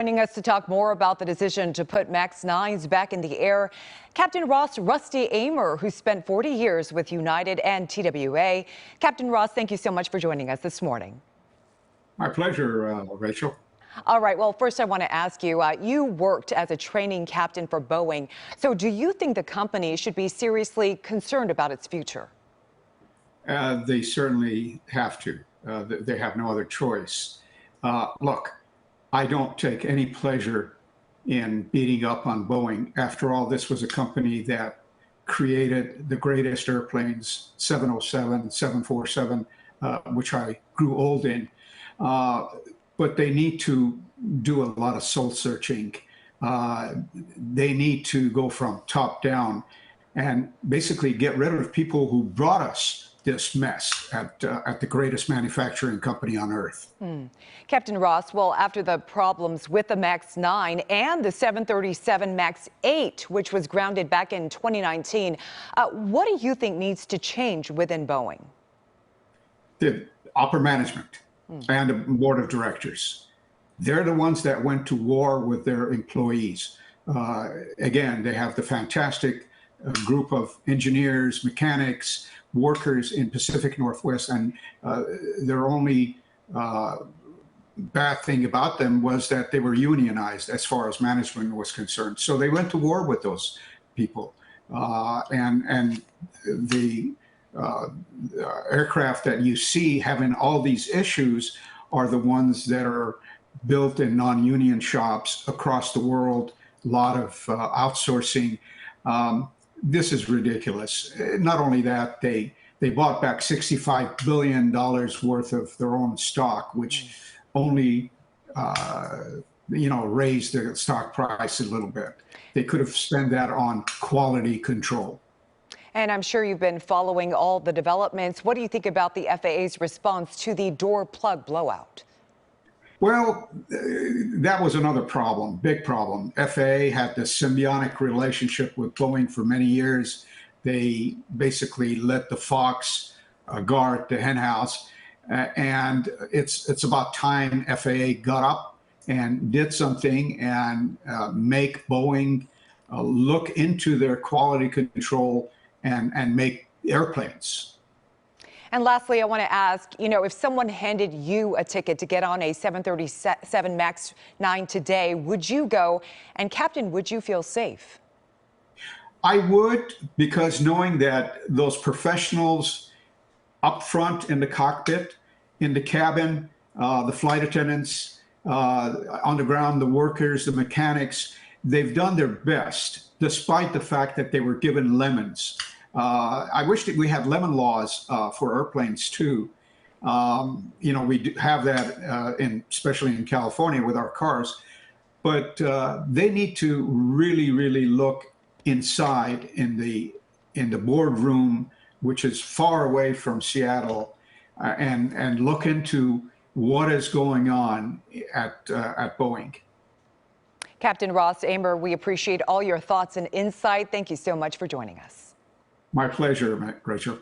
Joining us to talk more about the decision to put Max-9s back in the air, Captain Ross Rusty Amer, who spent 40 years with United and TWA. Captain Ross, thank you so much for joining us this morning. My pleasure, Rachel. All right. Well, first I want to ask you, you worked as a training captain for Boeing. So do you think the company should be seriously concerned about its future? They certainly have to. They have no other choice. Look, I don't take any pleasure in beating up on Boeing. After all, this was a company that created the greatest airplanes, 707, 747, which I grew old in. But they need to do a lot of soul searching. They need to go from top down and basically get rid of people who brought us this mess at the greatest manufacturing company on earth. Captain Ross, well, after the problems with the Max-9 and the 737 Max-8, which was grounded back in 2019, what do you think needs to change within Boeing? The upper management and the board of directors. They're the ones that went to war with their employees. Again, they have the fantastic group of engineers, mechanics, workers in Pacific Northwest, and their only bad thing about them was that they were unionized as far as management was concerned. So they went to war with those people, and the aircraft that you see having all these issues are the ones that are built in non-union shops across the world. A lot of outsourcing. This is ridiculous. Not only that, they bought back $65 billion worth of their own stock, which only raised the stock price a little bit. They could have spent that on quality control. And I'm sure you've been following all the developments. What do you think about the FAA's response to the door plug blowout? Well, that was another problem, big problem. FAA had this symbiotic relationship with Boeing for many years. They basically let the fox guard the hen house. And it's about time FAA got up and did something and make Boeing look into their quality control and make airplanes. And lastly, I want to ask, if someone handed you a ticket to get on a 737 Max-9 today, would you go? And Captain, would you feel safe? I would, because knowing that those professionals up front in the cockpit, in the cabin, the flight attendants, on the ground, the workers, the mechanics, they've done their best, despite the fact that they were given lemons. I wish that we had lemon laws for airplanes too. We do have that, especially in California with our cars. But they need to really, really look inside in the boardroom, which is far away from Seattle, and look into what is going on at Boeing. Captain Ross Amer, we appreciate all your thoughts and insight. Thank you so much for joining us. My pleasure, Rachel.